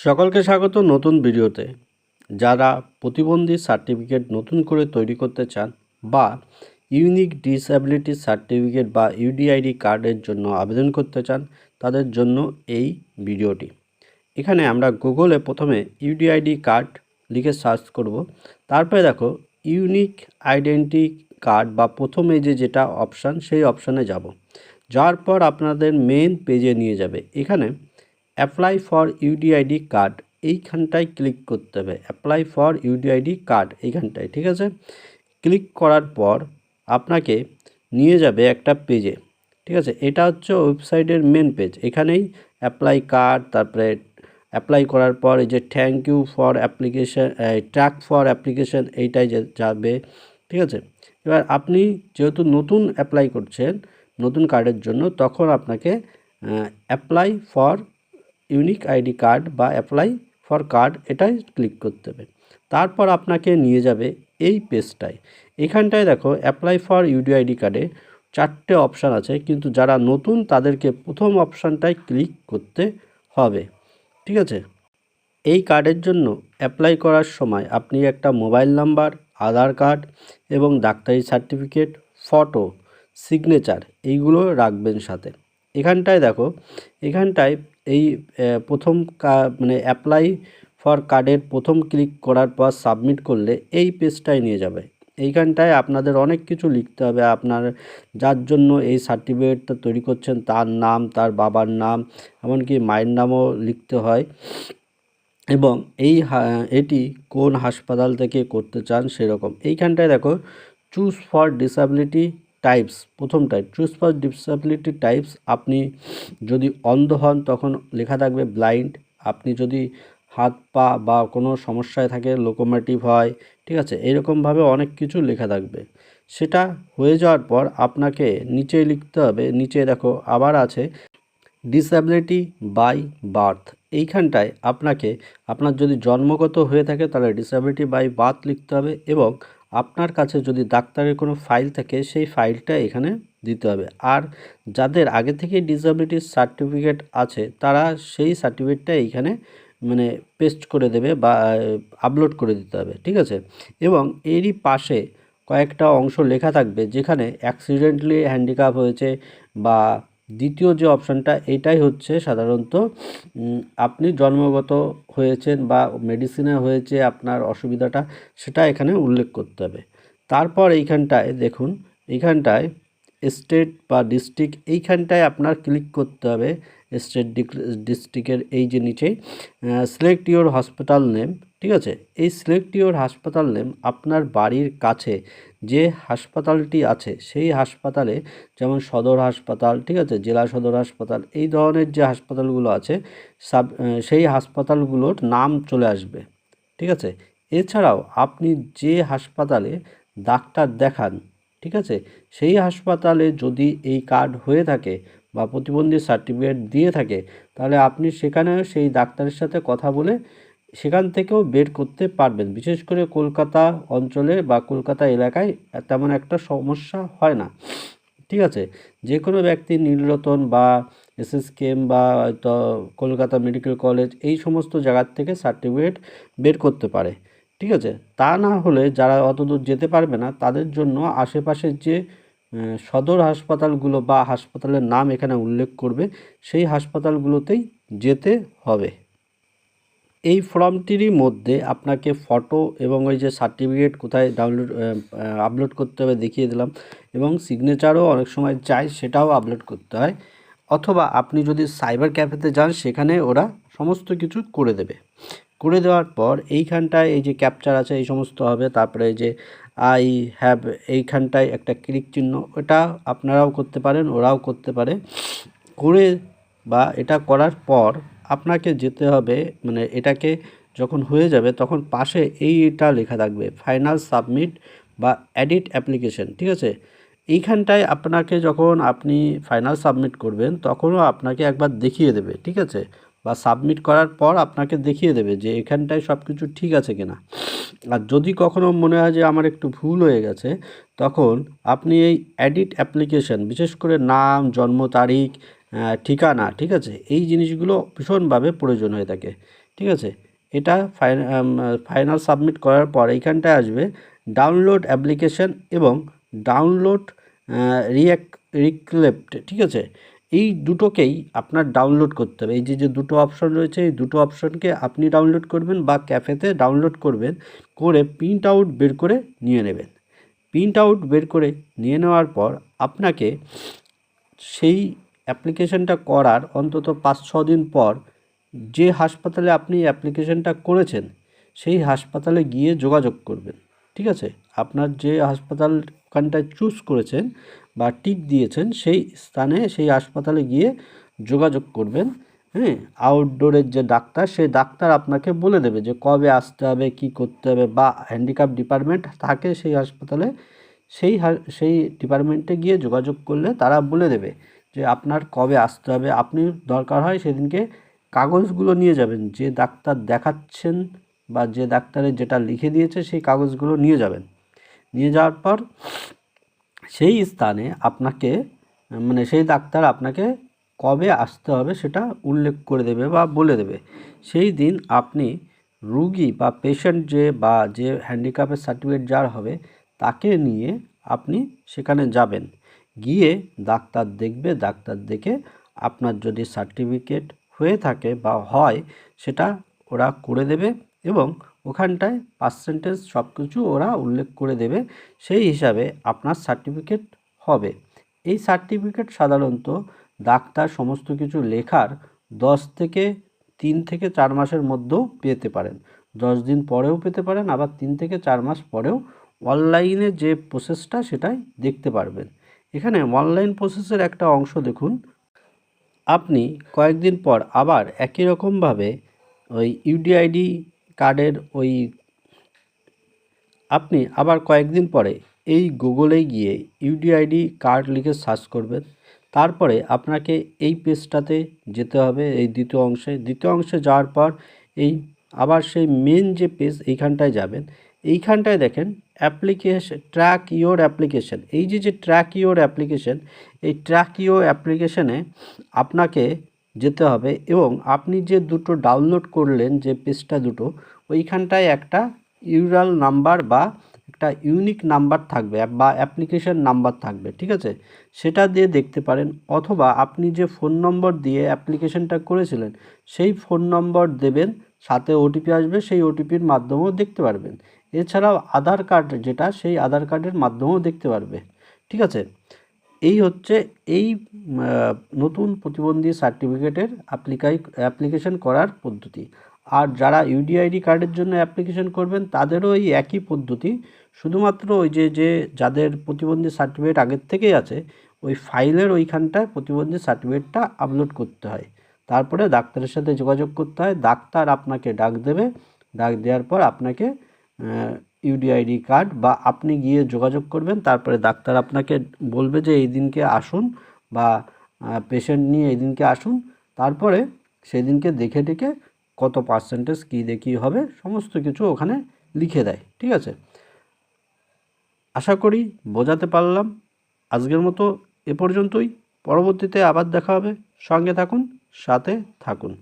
সকলকে স্বাগত নতুন ভিডিওতে। যারা প্রতিবন্ধী সার্টিফিকেট নতুন করে তৈরি করতে চান বা ইউনিক ডিসএবিলিটি সার্টিফিকেট বা ইউডিআইডি কার্ডের জন্য আবেদন করতে চান, তাদের জন্য এই ভিডিওটি। এখানে আমরা গুগলে প্রথমে ইউডিআইডি কার্ড লিখে সার্চ করব। তারপরে দেখো ইউনিক আইডেন্টি কার্ড বা প্রথমে যেটা অপশান, সেই অপশানে যাব। যাওয়ার পর আপনাদের মেন পেজে নিয়ে যাবে। এখানে অ্যাপ্লাই ফর ইউডিআইডি কার্ড এইখানটায় ক্লিক করতে হবে। অ্যাপ্লাই ফর ইউডিআইডি কার্ড এইখানটায়, ঠিক আছে। ক্লিক করার পর আপনাকে নিয়ে যাবে একটা পেজে, ঠিক আছে। এটা হচ্ছে ওয়েবসাইটের মেন পেজ। এখানেই অ্যাপ্লাই কার্ড, তারপরে অ্যাপ্লাই করার পর এই যে thank you for application, track for application, এইটাই যাবে, ঠিক আছে। এবার আপনি যেহেতু নতুন অ্যাপ্লাই করছেন নতুন কার্ডের জন্য, তখন আপনাকে apply for unique ID card বা অ্যাপ্লাই ফর কার্ড এটাই ক্লিক করতে হবে। তারপর আপনাকে নিয়ে যাবে এই পেজটায়। এখানটায় দেখো অ্যাপ্লাই ফর ইউডিআইডি কার্ডে 4টে অপশান আছে, কিন্তু যারা নতুন তাদেরকে প্রথম অপশানটায় ক্লিক করতে হবে, ঠিক আছে। এই কার্ডের জন্য অ্যাপ্লাই করার সময় আপনি একটা মোবাইল নাম্বার, আধার কার্ড এবং ডাক্তারি সার্টিফিকেট, ফটো, সিগনেচার এইগুলো রাখবেন সাথে। এখানটায় দেখো, এখানটায় এই প্রথম মানে অ্যাপ্লাই ফর কার্ডের প্রথম ক্লিক করার পর সাবমিট করলে এই পেজটায় নিয়ে যাবে। এইখানটায় আপনাদের অনেক কিছু লিখতে হবে। আপনার যার জন্য এই সার্টিফিকেটটা তৈরি করছেন তার নাম, তার বাবার নাম, এমনকি মায়ের নামও লিখতে হয়, এবং এটি কোন হাসপাতাল থেকে করতে চান সেরকম। এইখানটায় দেখো চুজ ফর ডিসএবিলিটি টাইপস, প্রথমটায় চুজ ফর ডিসএবিলিটি টাইপস। আপনি যদি অন্ধ হন তখন লেখা থাকবে ব্লাইন্ড। আপনি যদি হাত পা বা কোনো সমস্যায় থাকে লোকোমোটিভ হয়, ঠিক আছে, এরকমভাবে অনেক কিছু লেখা থাকবে। সেটা হয়ে যাওয়ার পর আপনাকে নিচে লিখতে হবে। নিচে দেখো আবার আছে ডিসএবিলিটি বাই বার্থ। এইখানটায় আপনাকে আপনার যদি জন্মগত হয়ে থাকে তাহলে ডিসএবিলিটি বাই বার্থ লিখতে হবে, এবং আপনার কাছে যদি ডাক্তারের কোনো ফাইল থাকে সেই ফাইলটা এখানে দিতে হবে। আর যাদের আগে থেকে ডিসএবিলিটি সার্টিফিকেট আছে তারা সেই সার্টিফিকেটটা এইখানে মানে পেস্ট করে দেবে বা আপলোড করে দিতে হবে, ঠিক আছে। এবং এরই পাশে কয়েকটা অংশ লেখা থাকবে যেখানে অ্যাক্সিডেন্টালি হ্যান্ডিক্যাপ হয়েছে বা দ্বিতীয় যে অপশানটা, এটাই হচ্ছে সাধারণত আপনি জন্মগত হয়েছেন বা মেডিসিনে হয়েছে আপনার অসুবিধাটা, সেটা এখানে উল্লেখ করতে হবে। তারপর এইখানটায় দেখুন, এইখানটায় স্টেট বা ডিস্ট্রিক্ট, এইখানটায় আপনার ক্লিক করতে হবে। স্টেট ডিস্ট্রিক্টের এই যে নিচে সিলেক্ট ইউর হসপিটাল নেম, ঠিক আছে। এই সিলেক্ট ইউর হাসপাতাল নেম আপনার বাড়ির কাছে যে হাসপাতালটি আছে সেই হাসপাতালে, যেমন সদর হাসপাতাল, ঠিক আছে, জেলা সদর হাসপাতাল, এই ধরনের যে হাসপাতালগুলো আছে সেই হাসপাতালগুলোর নাম চলে আসবে, ঠিক আছে। এছাড়াও আপনি যে হাসপাতালে ডাক্তার দেখান, ঠিক আছে, সেই হাসপাতালে যদি এই কার্ড হয়ে থাকে বা প্রতিবন্ধী সার্টিফিকেট দিয়ে থাকে, তাহলে আপনি সেখানে সেই ডাক্তারের সাথে কথা বলে সেখান থেকেও বের করতে পারবেন। বিশেষ করে কলকাতা অঞ্চলে বা কলকাতা এলাকায় তেমন একটা সমস্যা হয় না, ঠিক আছে। যে কোনো ব্যক্তি নীলরতন বা এসএসকেএম বা হয়তো কলকাতা মেডিকেল কলেজ এই সমস্ত জায়গার থেকে সার্টিফিকেট বের করতে পারে, ঠিক আছে। তা না হলে যারা অত দূর যেতে পারবে না তাদের জন্য আশেপাশের যে সদর হাসপাতালগুলো বা হাসপাতালের নাম এখানে উল্লেখ করবে সেই হাসপাতালগুলোতেই যেতে হবে। এই ফর্মটিরই মধ্যে আপনাকে ফটো এবং ওই যে সার্টিফিকেট কোথায় আপলোড করতে হবে দেখিয়ে দিলাম, এবং সিগনেচারও অনেক সময় চাই, সেটাও আপলোড করতে হয়। অথবা আপনি যদি সাইবার ক্যাফেতে যান সেখানে ওরা সমস্ত কিছু করে দেবে। করে দেওয়ার পর এইখানটায় এই যে ক্যাপচার আছে এই সমস্ত হবে। তারপরে এই যে আই হ্যাভ, এইখানটায় একটা ক্লিক চিহ্ন, ওটা আপনারাও করতে পারেন, ওরাও করতে পারে। করে বা এটা করার পর আপনাকে যেতে হবে, মানে এটাকে যখন হয়ে যাবে তখন পাশে এইটা লেখা থাকবে ফাইনাল সাবমিট বা এডিট অ্যাপ্লিকেশন, ঠিক আছে। এইখানটায় আপনাকে যখন আপনি ফাইনাল সাবমিট করবেন তখনও আপনাকে একবার দেখিয়ে দেবে, ঠিক আছে, বা সাবমিট করার পর আপনাকে দেখিয়ে দেবে যে এখানটায় সব কিছু ঠিক আছে কিনা। আর যদি কখনও মনে হয় যে আমার একটু ভুল হয়ে গেছে, তখন আপনি এই এডিট অ্যাপ্লিকেশন, বিশেষ করে নাম, জন্ম তারিখ, ঠিকানা, ঠিক আছে, এই জিনিসগুলো ভীষণভাবে প্রয়োজন হয়ে থাকে, ঠিক আছে। এটা ফাইনাল সাবমিট করার পর এইখানটায় আসবে ডাউনলোড অ্যাপ্লিকেশন এবং ডাউনলোড রিক্লেপ্ট, ঠিক আছে। এই দুটোকেই আপনার ডাউনলোড করতে হবে। এই যে দুটো অপশন রয়েছে, এই দুটো অপশনকে আপনি ডাউনলোড করবেন বা ক্যাফেতে ডাউনলোড করবেন, করে প্রিন্ট আউট বের করে নিয়ে নেবেন। প্রিন্ট আউট বের করে নিয়ে নেওয়ার পর আপনাকে সেই অ্যাপ্লিকেশনটা করার অন্তত 5-6 দিন পর যে হাসপাতালে আপনি অ্যাপ্লিকেশনটা করেছেন সেই হাসপাতালে গিয়ে যোগাযোগ করবেন, ঠিক আছে। আপনার যে হাসপাতাল ওখানটায় চুজ করেছেন বা টিক দিয়েছেন সেই স্থানে সেই হাসপাতালে গিয়ে যোগাযোগ করবেন। হ্যাঁ, আউটডোরের যে ডাক্তার সেই ডাক্তার আপনাকে বলে দেবে যে কবে আসতে হবে, কি করতে হবে, বা হ্যান্ডিক্যাপ ডিপার্টমেন্ট থাকে সেই হাসপাতালে, সেই ডিপার্টমেন্টে গিয়ে যোগাযোগ করলে তারা বলে দেবে যে আপনার কবে আসতে হবে। আপনি দরকার হয় সেদিনকে কাগজগুলো নিয়ে যাবেন, যে ডাক্তার দেখাচ্ছেন বা যে ডাক্তারের যেটা লিখে দিয়েছে সেই কাগজগুলো নিয়ে যাবেন। নিয়ে যাওয়ার পর সেই স্থানে আপনাকে সেই ডাক্তার আপনাকে কবে আসতে হবে সেটা উল্লেখ করে দেবে বা বলে দেবে। সেই দিন আপনি রুগী বা পেশেন্ট যে হ্যান্ডিক্যাপের সার্টিফিকেট যার হবে তাকে নিয়ে আপনি সেখানে যাবেন। গিয়ে ডাক্তার দেখবে, ডাক্তার দেখে আপনার যদি সার্টিফিকেট হয়ে থাকে বা হয় সেটা ওরা করে দেবে এবং ওখানটায় পার্সেন্টেজ সব কিছু ওরা উল্লেখ করে দেবে, সেই হিসাবে আপনার সার্টিফিকেট হবে। এই সার্টিফিকেট সাধারণত ডাক্তার সমস্ত কিছু লেখার 3 থেকে 4 মাসের মধ্যেও পেতে পারেন। 10 দিন পরেও পেতে পারেন, আবার 3 থেকে 4 মাস পরেও অনলাইনে যে প্রসেসটা সেটাই দেখতে পারবেন। এখানে অনলাইন প্রসেসের একটা অংশ দেখুন, আপনি কয়েকদিন পর আবার একই রকমভাবে ওই ইউডিআইডি কার্ডের আপনি আবার কয়েকদিন পরে এই গুগলে গিয়ে ইউডিআইডি কার্ড লিখে সার্চ করবেন। তারপরে আপনাকে এই পেজটাতে যেতে হবে, এই দ্বিতীয় অংশে যাওয়ার পর এই আবার সেই মেন যে পেজ এইখানটায় যাবেন। এইখানটায় দেখেন অ্যাপ্লিকেশন, ট্র্যাক ইওর অ্যাপ্লিকেশন। এই যে ট্র্যাক ইওর অ্যাপ্লিকেশন, এই ট্র্যাক ইওর অ্যাপ্লিকেশনে আপনাকে যেতে হবে এবং আপনি যে দুটো ডাউনলোড করলেন যে পেজটা দুটো, ওইখানটায় একটা ইউরাল নাম্বার বা একটা ইউনিক নাম্বার থাকবে বা অ্যাপ্লিকেশন নাম্বার থাকবে, ঠিক আছে। সেটা দিয়ে দেখতে পারেন, অথবা আপনি যে ফোন নম্বর দিয়ে অ্যাপ্লিকেশনটা করেছিলেন সেই ফোন নম্বর দেবেন, সাথে ওটিপি আসবে, সেই ওটিপির মাধ্যমেও দেখতে পারবেন। এছাড়াও আধার কার্ড যেটা, সেই আধার কার্ডের মাধ্যমেও দেখতে পারবে, ঠিক আছে। এই হচ্ছে এই নতুন প্রতিবন্ধী সার্টিফিকেটের অ্যাপ্লিকেশন করার পদ্ধতি। আর যারা ইউডিআইডি কার্ডের জন্য অ্যাপ্লিকেশন করবেন তাদেরও এই একই পদ্ধতি, শুধুমাত্র ওই যে যাদের প্রতিবন্ধী সার্টিফিকেট আগের থেকেই আছে ওই ফাইলের ওইখানটায় প্রতিবন্ধী সার্টিফিকেটটা আপলোড করতে হয়। তারপরে ডাক্তারের সাথে যোগাযোগ করতে হয়, ডাক্তার আপনাকে ডাক দেবে, ডাক দেওয়ার পর আপনাকে ইউডিআইডি কার্ড বা আপনি গিয়ে যোগাযোগ করবেন, তারপরে ডাক্তার আপনাকে বলবে যে এই দিনকে আসুন বা পেশেন্ট নিয়ে এই দিনকে আসুন, তারপরে সেদিনকে দেখে টেকে কত পার্সেন্টেজ কী দেখি হবে সমস্ত কিছু ওখানে লিখে দেয়, ঠিক আছে। আশা করি বোঝাতে পারলাম। আজকের মতো এ পর্যন্তই, পরবর্তীতে আবার দেখা হবে। সঙ্গে থাকুন, সাথে থাকুন।